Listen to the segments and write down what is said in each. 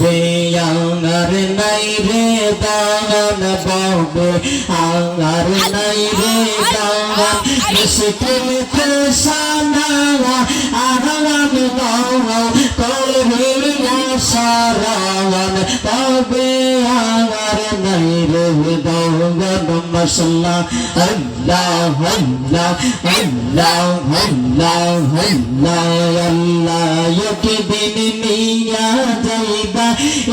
ববে আঙার নাই রে দাগান ববে আঙার নাই রে দাগান মিষ্টির খুশানা আগান গাওয়া করিয়া সারাওয়ান ববে আঙার নাই রে দাগান মাশাআল্লাহ আল্লাহ আল্লাহ আল্লাহ আল্লাহ আল্লাহ আল্লাহ একদিন নিয়া যাইবা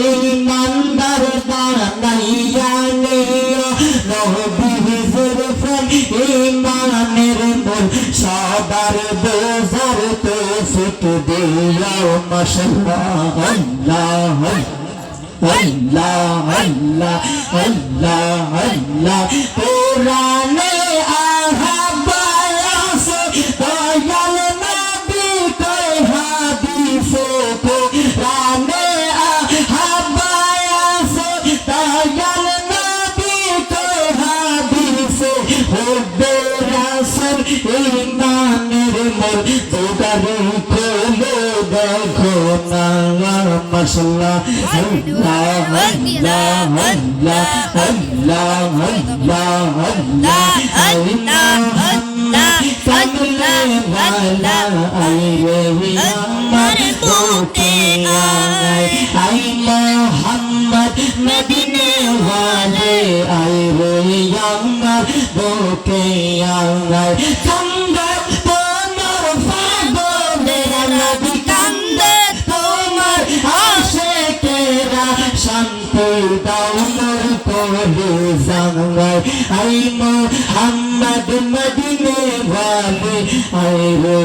ইমানদার বানাইয়া নিয়া নবীর প্রেম ইমানের মূল সবার বোঝার তৌফিক দিও মাশাআল্লাহ আল্লাহ আল্লাহ আল্লাহ আল্লাহ আল্লাহ কোরআনে আহাবায়াসে দয়াল নবী কই হাদিসে কোরআনে আহাবায়াসে দয়াল নবী কই হাদিসে হুব্বে রাসূল ইমানের মূল দুগারে খুলে দেখো না মাশাআল্লাহ আল্লাহ আল্লাহ আল্লাহ আল্লাহ আল্লাহ আল্লাহ আল্লাহ কামলে ওয়ালা আইরে আমার বুকে আয় আই মোহাম্মদ মদিনে ওয়ালে আইরে আমার বুকে আয় কান্দে তোমার ফাদলে নবী কান্দে তোমার আশিকেরা শান্তি দাও মোর কোলে জানাই আই মোহাম্মদ মদিনে ওয়ালে আই রে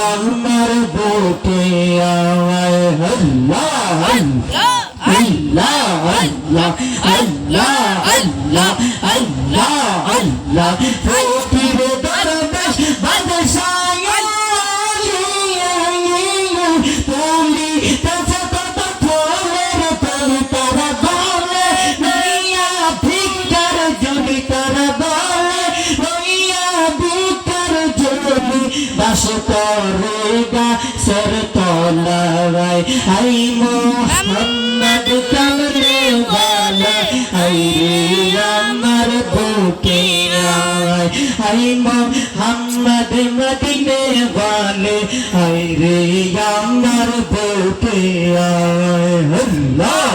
আমার বুকে আয় আল্লাহ আল্লাহ আল্লাহ আল্লাহ আল্লাহ আল্লাহ আল্লাহ ফকির দরবেশ বাদশাহ বাস করেগা সর তলায় আই মোহাম্মদ কামলে ওয়ালা আই রে আমার বুকে আয় আই মোহাম্মদ মদিনে ওয়ালে আই রে আমার বুকে আয় আল্লাহ